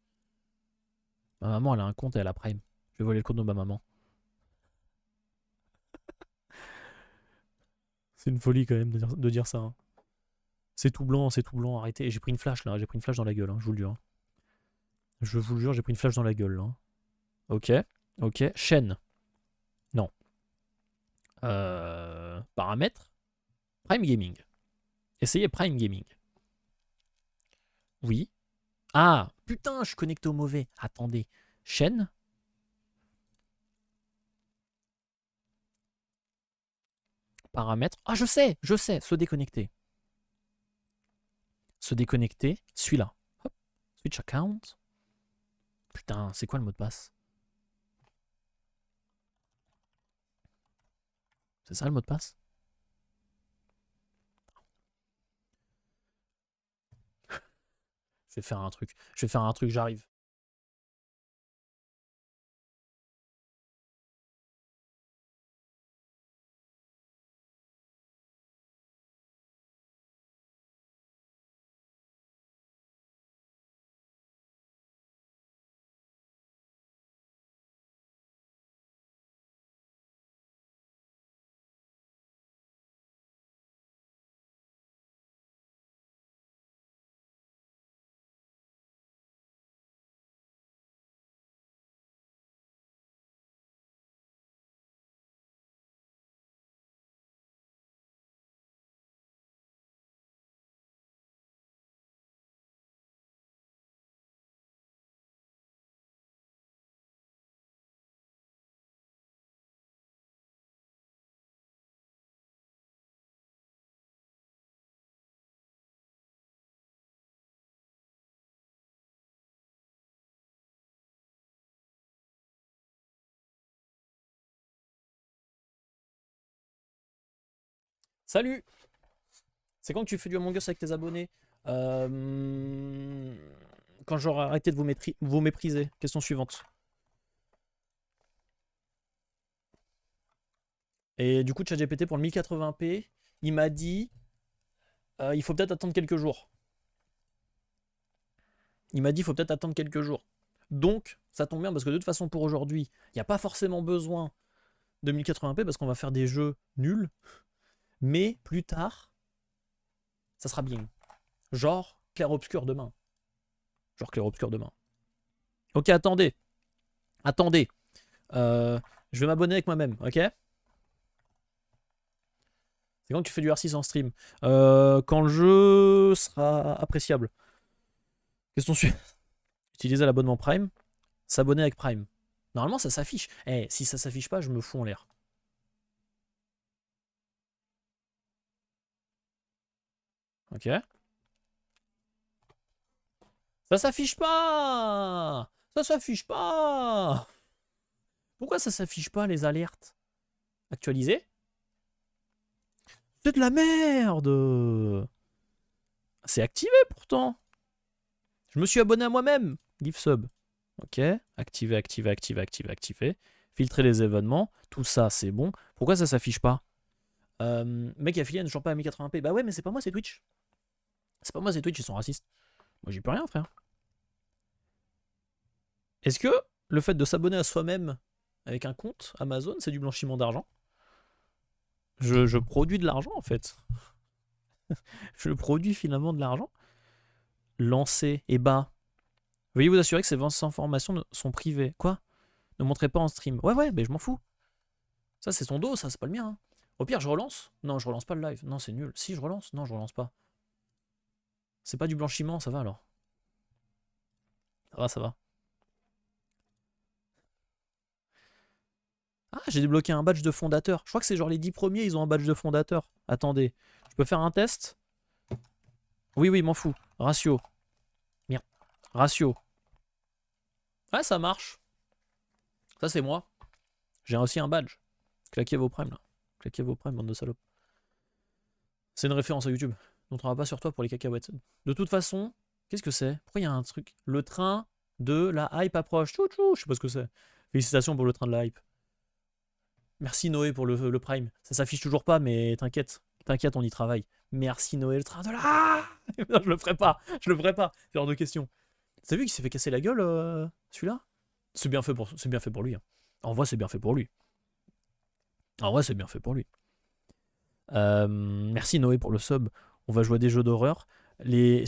Ma maman, elle a un compte et elle a Prime. Je vais voler le compte de ma maman. C'est une folie quand même de dire ça. Hein. C'est tout blanc, arrêtez. J'ai pris une flash là, j'ai pris une flash dans la gueule, hein, je vous le jure. Je vous le jure, j'ai pris une flash dans la gueule là. Ok, ok. Chaîne. Non. Paramètres. Prime Gaming. Essayez Prime Gaming. Oui. Ah, putain, je suis connecté au mauvais. Attendez. Chaîne. Paramètres. Ah, je sais. Se déconnecter. Se déconnecter. Celui-là. Hop. Switch account. Putain, c'est quoi le mot de passe? C'est ça le mot de passe? Je vais faire un truc. J'arrive. Salut! C'est quand que tu fais du Among Us avec tes abonnés? Euh, Quand j'aurai arrêté de vous mépriser. Question suivante. Et du coup, ChatGPT pour le 1080p, il m'a dit il faut peut-être attendre quelques jours. Il m'a dit il faut peut-être attendre quelques jours. Donc, ça tombe bien parce que de toute façon, pour aujourd'hui, il n'y a pas forcément besoin de 1080p parce qu'on va faire des jeux nuls. Mais plus tard, ça sera bien. Genre clair-obscur demain. Genre clair-obscur demain. Ok, attendez. Attendez. Je vais m'abonner avec moi-même, ok? C'est quand tu fais du R6 en stream. Quand le jeu sera appréciable. Question suivante. Utiliser l'abonnement Prime. S'abonner avec Prime. Normalement, ça s'affiche. Eh, si ça s'affiche pas, je me fous en l'air. Ok. Ça s'affiche pas! Ça s'affiche pas! Pourquoi ça s'affiche pas les alertes? Actualiser? C'est de la merde! C'est activé pourtant! Je me suis abonné à moi-même! Give sub. Ok. Activer, activer, activer, activer, activer. Filtrer les événements. Tout ça, c'est bon. Pourquoi ça s'affiche pas? Mec affilié n'est toujours pas à 1080p. Bah ouais, mais c'est pas moi, c'est Twitch. C'est pas moi, c'est Twitch, ils sont racistes. Moi, j'y peux rien, frère. Est-ce que le fait de s'abonner à soi-même avec un compte Amazon, c'est du blanchiment d'argent? Je produis de l'argent, en fait. Je produis finalement de l'argent. Lancer et bas. Veuillez vous assurer que ces informations sont privées. Quoi? Ne montrez pas en stream. Ouais, ouais, mais je m'en fous. Ça, c'est son dos, ça, c'est pas le mien. Hein. Au pire, je relance. Non, je relance pas le live. Non, c'est nul. Si, je relance. Non, je relance pas. C'est pas du blanchiment, ça va alors. Ça va, ça va. Ah, j'ai débloqué un badge de fondateur. Je crois que c'est genre les 10 premiers, ils ont un badge de fondateur. Attendez. Je peux faire un test? Oui, oui, m'en fous. Ratio. Merde. Ratio. Ouais, ça marche. Ça, c'est moi. J'ai aussi un badge. Claquez vos primes, là. Claquez vos primes, bande de salopes. C'est une référence à YouTube. On ne pas sur toi pour les cacahuètes. De toute façon, qu'est-ce que c'est? Pourquoi il y a un truc? Le train de la hype approche. Tchou tchou, je sais pas ce que c'est. Félicitations pour le train de la hype. Merci Noé pour le Prime. Ça s'affiche toujours pas, mais t'inquiète. T'inquiète, on y travaille. Merci Noé, le train de la... Non, je le ferai pas. Je le ferai pas. C'est hors de question. T'as vu qu'il s'est fait casser la gueule, celui-là? C'est bien fait pour lui. Hein. En vrai, c'est bien fait pour lui. En vrai, c'est bien fait pour lui. Merci Noé pour le sub. On va jouer à des jeux d'horreur. Les...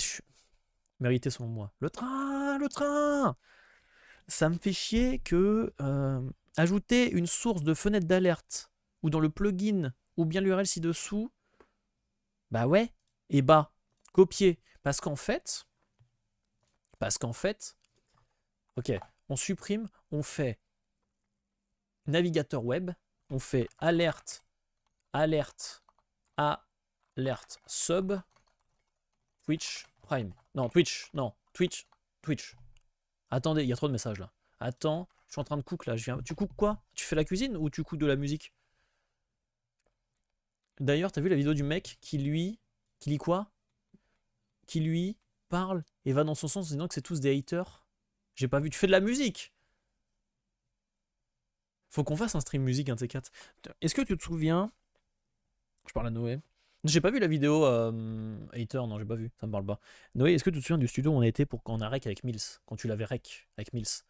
Mérité selon moi. Le train, le train. Ça me fait chier que ajouter une source de fenêtre d'alerte ou dans le plugin ou bien l'URL ci-dessous, bah ouais, et bah, copier. Parce qu'en fait, ok, on supprime, on fait navigateur web, on fait alerte, alerte, alerte, sub, Twitch, Prime. Non, Twitch, non, Twitch, Twitch. Attendez, il y a trop de messages là. Attends, je suis en train de cook là. Tu cook quoi? Tu fais la cuisine ou tu cook de la musique? D'ailleurs, t'as vu la vidéo du mec qui lit quoi? Qui lui parle et va dans son sens en disant que c'est tous des haters. J'ai pas vu. Tu fais de la musique. Faut qu'on fasse un stream musique, un de ces quatre. Est-ce que tu te souviens? Je parle à Noé. J'ai pas vu la vidéo hater, non, j'ai pas vu. Ça me parle pas. Noé, est-ce que tu te souviens du studio où on était pour qu'on a rec avec Mills? Quand tu l'avais rec avec Mills.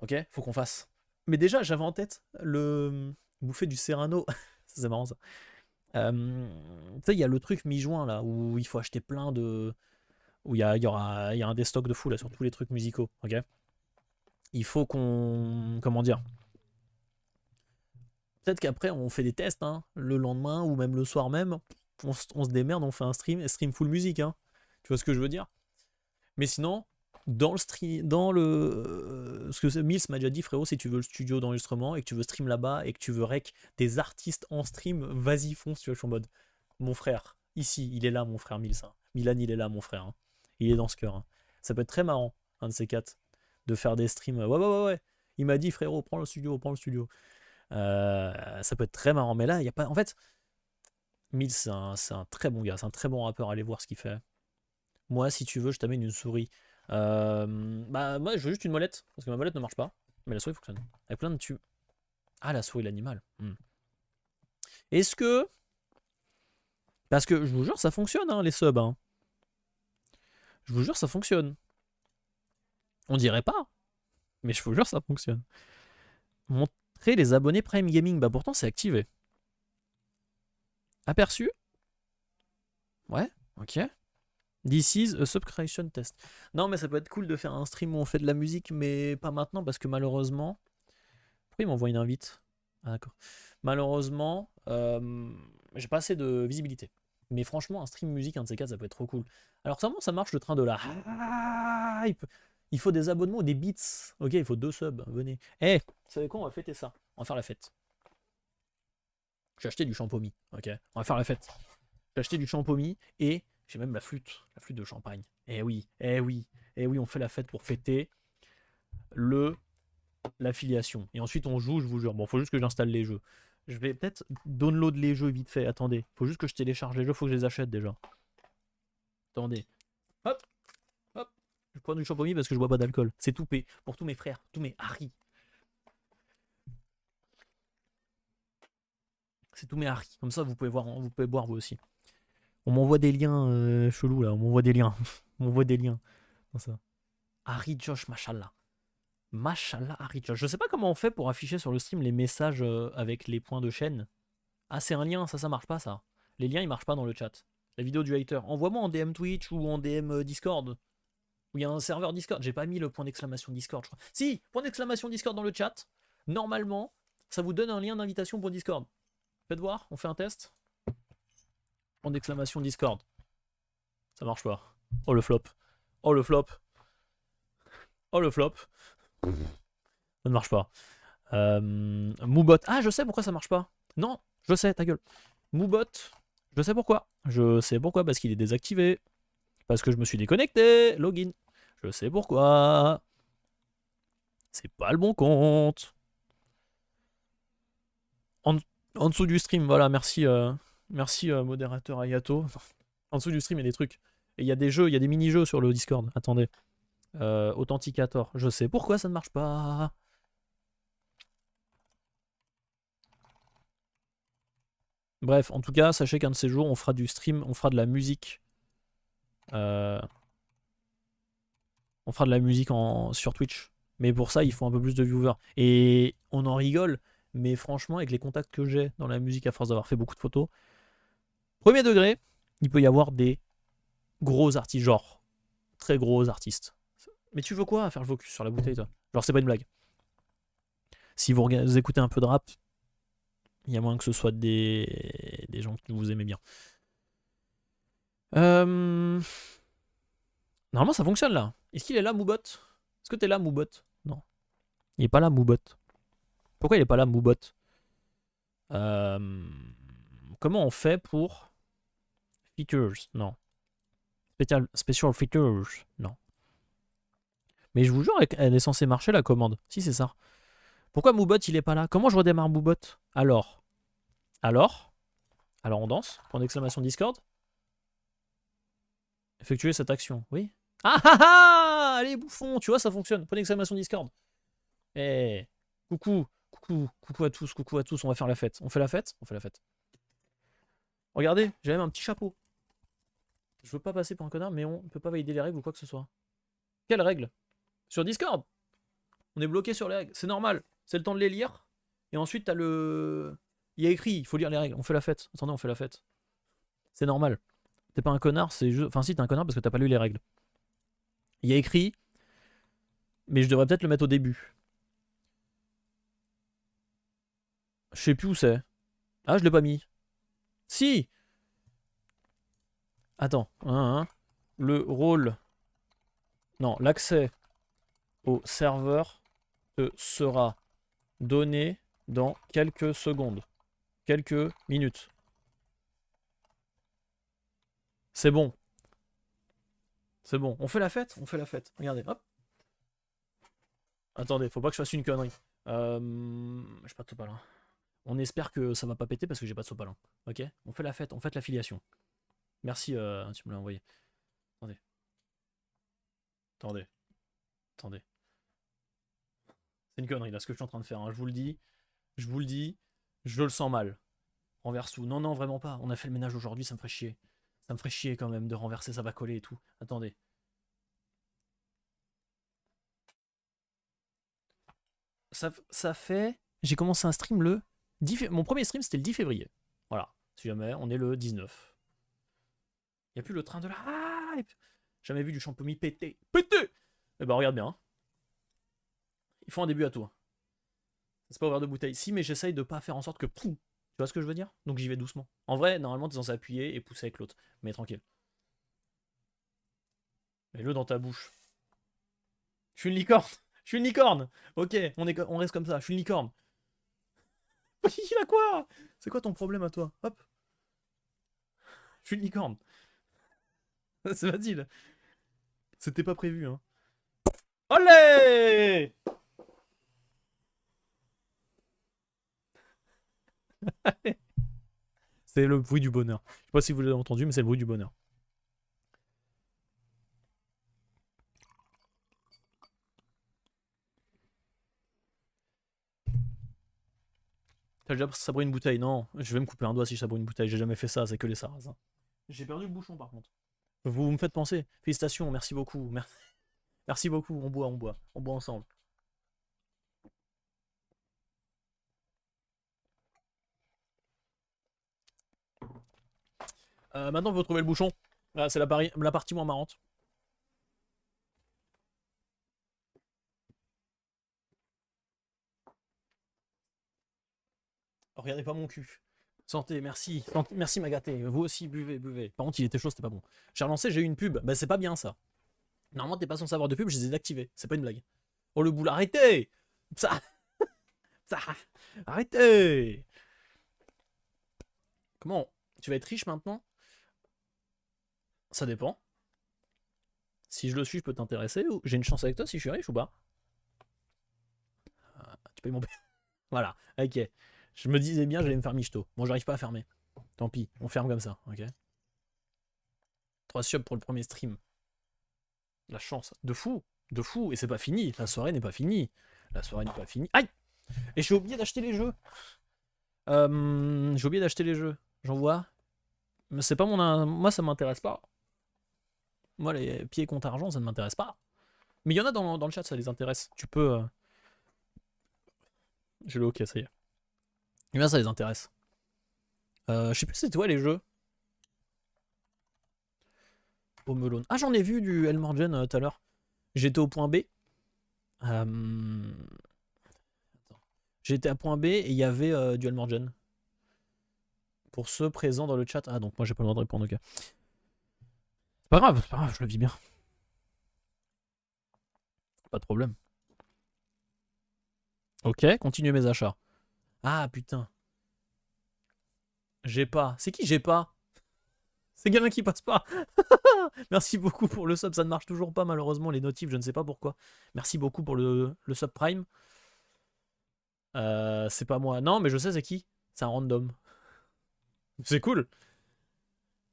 Ok? Faut qu'on fasse. Mais déjà, j'avais en tête le bouffer du Serrano. C'est marrant ça. Tu sais, il y a le truc mi-juin là où il faut acheter plein de. Où il y a un des stocks de fou là sur tous les trucs musicaux. Ok? Il faut qu'on. Comment dire? Peut-être qu'après on fait des tests hein, le lendemain ou même le soir même. On se démerde, on fait un stream full musique. Hein. Tu vois ce que je veux dire? Mais sinon, dans le stream, dans le. Ce que Mills m'a déjà dit, frérot, si tu veux le studio d'enregistrement et que tu veux stream là-bas et que tu veux rec des artistes en stream, vas-y, fonce, tu vois, je suis en mode. Mon frère, ici, il est là, mon frère Mills. Hein. Milan, il est là, mon frère. Hein. Il est dans ce cœur. Hein. Ça peut être très marrant, un de ces quatre, de faire des streams. Ouais, ouais, ouais, ouais. Il m'a dit, frérot, prends le studio, prends le studio. Ça peut être très marrant. Mais là, il n'y a pas. En fait, Mills, c'est un très bon gars, c'est un très bon rappeur, allez voir ce qu'il fait. Moi, si tu veux, je t'amène une souris. Bah, moi, je veux juste une molette, parce que ma molette ne marche pas, mais la souris fonctionne. Avec plein de tubes. Ah, la souris, l'animal. Est-ce que... Parce que, je vous jure, ça fonctionne, hein, les subs. Hein. Je vous jure, ça fonctionne. On dirait pas, mais je vous jure, ça fonctionne. Montrer les abonnés Prime Gaming. Bah, pourtant, c'est activé. Aperçu? Ouais, ok. This is a subscription test. Non, mais ça peut être cool de faire un stream où on fait de la musique, mais pas maintenant, parce que malheureusement... Pourquoi il m'envoie une invite? Ah, d'accord. Malheureusement, j'ai pas assez de visibilité. Mais franchement, un stream musique, un de ces quatre, ça peut être trop cool. Alors, comment ça marche le train de la hype? Il faut des abonnements ou des bits. Ok, il faut 2 subs, venez. Eh, vous savez quoi, on va fêter ça. On va faire la fête. J'ai acheté du champomis, ok? On va faire la fête. J'ai acheté du champomis et j'ai même la flûte de champagne. Eh oui, eh oui, eh oui, on fait la fête pour fêter l'affiliation. Et ensuite on joue, je vous jure. Bon, faut juste que j'installe les jeux. Je vais peut-être download les jeux vite fait. Attendez, faut juste que je télécharge les jeux, faut que je les achète déjà. Attendez. Hop, hop. Je prends du champomis parce que je bois pas d'alcool. C'est tout pour tous mes frères, tous mes Harry. C'est tous mes Harry. Comme ça, vous pouvez voir, vous pouvez boire vous aussi. On m'envoie des liens chelous là. On m'envoie des liens. On m'envoie des liens. Comme ça. Harry Josh, machallah. Machallah, Harry Josh. Je sais pas comment on fait pour afficher sur le stream les messages avec les points de chaîne. Ah, c'est un lien, ça marche pas ça. Les liens ils marchent pas dans le chat. La vidéo du hater. Envoie-moi en DM Twitch ou en DM Discord. Où il y a un serveur Discord. J'ai pas mis le point d'exclamation Discord, je crois. Si, point d'exclamation Discord dans le chat. Normalement, ça vous donne un lien d'invitation pour Discord. Faites voir, on fait un test. Point d'exclamation Discord. Ça marche pas. Oh le flop. Oh le flop. Oh le flop. Ça ne marche pas. Moobot. Ah, je sais pourquoi ça marche pas. Non, je sais, ta gueule. Moobot. Je sais pourquoi. Je sais pourquoi, parce qu'il est désactivé. Parce que je me suis déconnecté. Login. Je sais pourquoi. C'est pas le bon compte. En dessous du stream, voilà, merci, merci modérateur Ayato. En dessous du stream, il y a des trucs. Et il y a des jeux, il y a des mini-jeux sur le Discord. Attendez. Authenticator. Je sais pourquoi ça ne marche pas. Bref, en tout cas, sachez qu'un de ces jours, on fera du stream, on fera de la musique. On fera de la musique sur Twitch. Mais pour ça, il faut un peu plus de viewers. Et on en rigole, mais franchement, avec les contacts que j'ai dans la musique, à force d'avoir fait beaucoup de photos, premier degré, il peut y avoir des gros artistes, genre très gros artistes. Mais tu veux quoi à faire le focus sur la bouteille, toi? Genre, c'est pas une blague. Si vous écoutez un peu de rap, il y a moyen que ce soit des gens que vous aimez bien. Normalement, ça fonctionne là. Est-ce qu'il est là, Moobot? Est-ce que t'es là, Moobot? Non. Il est pas là, Moobot. Pourquoi il est pas là, Moobot? Comment on fait pour features? Non. Special features? Non. Mais je vous jure, elle est censée marcher la commande. Si, c'est ça. Pourquoi Moobot il est pas là? Comment je redémarre Moobot? Alors on danse. Point d'exclamation Discord. Effectuer cette action. Oui. Ah ah ah! Allez, bouffon, tu vois, ça fonctionne. Point d'exclamation Discord. Eh, coucou, coucou à tous, on va faire la fête. On fait la fête? On fait la fête. Regardez, j'ai même un petit chapeau. Je veux pas passer pour un connard, mais on peut pas valider les règles ou quoi que ce soit. Quelles règles? Sur Discord? On est bloqué sur les règles. C'est normal. C'est le temps de les lire. Et ensuite, t'as le... Il y a écrit, il faut lire les règles. On fait la fête. Attendez, on fait la fête. C'est normal. T'es pas un connard, c'est juste... Enfin si, t'es un connard parce que t'as pas lu les règles. Il y a écrit... Mais je devrais peut-être le mettre au début. Je sais plus où c'est. Ah, je l'ai pas mis. Si! Attends. Le rôle... Non, l'accès au serveur te sera donné dans quelques secondes. Quelques minutes. C'est bon. C'est bon. On fait la fête? On fait la fête. Regardez, hop. Attendez, faut pas que je fasse une connerie. Je sais pas tout pas là. On espère que ça va pas péter parce que j'ai pas de sopalin. Ok? On fait la fête, on fait l'affiliation. Merci, tu me l'as envoyé. Attendez. Attendez. Attendez. C'est une connerie là ce que je suis en train de faire, hein. Je vous le dis. Je vous le dis. Je le sens mal. Renverse tout. Non, non, vraiment pas. On a fait le ménage aujourd'hui, ça me ferait chier. Ça me ferait chier quand même de renverser, ça va coller et tout. Attendez. Ça fait... J'ai commencé un stream le 10 février. Mon premier stream, c'était le 10 février. Voilà. Si jamais, on est le 19. Il n'y a plus le train de la hype. Jamais vu du champomis pété. Pété. Eh ben, regarde bien. Hein. Il faut un début à tout. Hein. C'est pas ouvert de bouteille. Si, mais j'essaye de pas faire en sorte que... Tu vois ce que je veux dire? Donc j'y vais doucement. En vrai, normalement, t'es censé appuyer et pousser avec l'autre. Mais tranquille. Mets-le dans ta bouche. Je suis une licorne. Je suis une licorne. Ok, on reste comme ça. Je suis une licorne. Il a quoi? C'est quoi ton problème à toi? Hop. Je suis une licorne. C'est facile. C'était pas prévu, hein. Olé! C'est le bruit du bonheur. Je sais pas si vous l'avez entendu, mais c'est le bruit du bonheur. T'as déjà sabré une bouteille? Non, je vais me couper un doigt si je sabre une bouteille. J'ai jamais fait ça, c'est que les sarrasins. J'ai perdu le bouchon par contre. Vous me faites penser. Félicitations, merci beaucoup. Merci beaucoup, on boit, on boit. On boit ensemble. Maintenant, vous retrouvez le bouchon. Ah, c'est la partie moins marrante. Oh, regardez pas mon cul. Santé, merci. Merci m'a gâté. Vous aussi, buvez, buvez. Par contre, il était chaud, c'était pas bon. J'ai relancé, j'ai eu une pub. Bah, c'est pas bien ça. Normalement, t'es pas censé avoir de pub, je les ai désactivés. C'est pas une blague. Oh le boule, arrêtez! Ça! Ça! Arrêtez! Comment? Tu vas être riche maintenant? Ça dépend. Si je le suis, je peux t'intéresser ou j'ai une chance avec toi si je suis riche ou pas? Tu payes mon père. Voilà, ok. Je me disais bien, j'allais me faire michto. Bon, j'arrive pas à fermer. Tant pis, on ferme comme ça, ok? 3 subs pour le premier stream. La chance. De fou! De fou! Et c'est pas fini. La soirée n'est pas finie. La soirée n'est pas finie. Aïe! Et j'ai oublié d'acheter les jeux. J'ai oublié d'acheter les jeux. J'en vois. Mais c'est pas mon. Moi, ça m'intéresse pas. Moi, les pieds compte argent, ça ne m'intéresse pas. Mais il y en a dans le chat, ça les intéresse. Tu peux. J'ai le ok, ça y est. Et bien, ça les intéresse. Je sais plus c'est toi les jeux. Home Alone. Ah, j'en ai vu du Elmorgen tout à l'heure. J'étais au point B. J'étais à point B et il y avait du Elmorgen. Pour ceux présents dans le chat. Ah, donc moi j'ai pas le droit de répondre, ok. C'est pas grave, je le vis bien. Pas de problème. Ok, continuez mes achats. Ah putain. J'ai pas. C'est qui j'ai pas? C'est quelqu'un qui passe pas. Merci beaucoup pour le sub. Ça ne marche toujours pas malheureusement les notifs. Je ne sais pas pourquoi. Merci beaucoup pour le sub prime. C'est pas moi. Non, mais je sais c'est qui. C'est un random. C'est cool.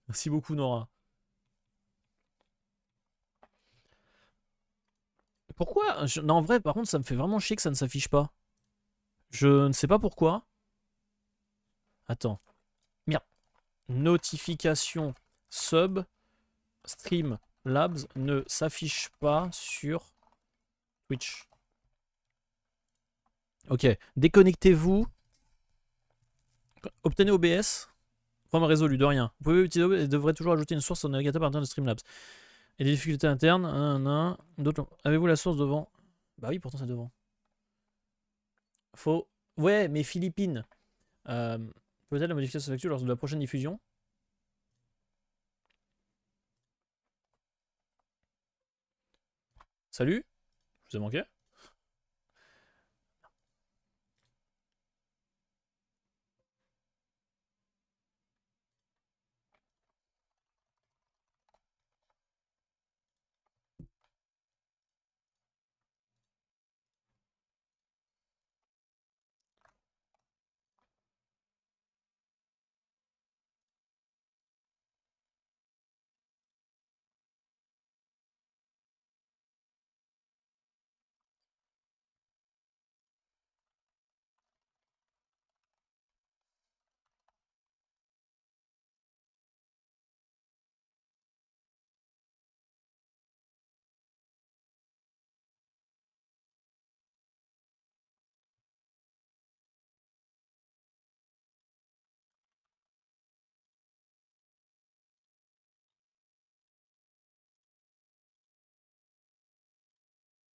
Merci beaucoup Nora. Pourquoi Non, en vrai, par contre, ça me fait vraiment chier que ça ne s'affiche pas. Je ne sais pas pourquoi. Attends. Merde. Notification sub stream labs ne s'affiche pas sur Twitch. Ok. Déconnectez-vous. Obtenez OBS. Problème résolu, de rien. Vous pouvez utiliser OBS et devrez toujours ajouter une source au navigateur par de Streamlabs. Et des difficultés internes. D'autres. Avez-vous la source devant? Bah oui, pourtant c'est devant. Faut. Ouais, mais Philippines. Peut-être la modification s'effectue lors de la prochaine diffusion. Salut. Je vous ai manqué.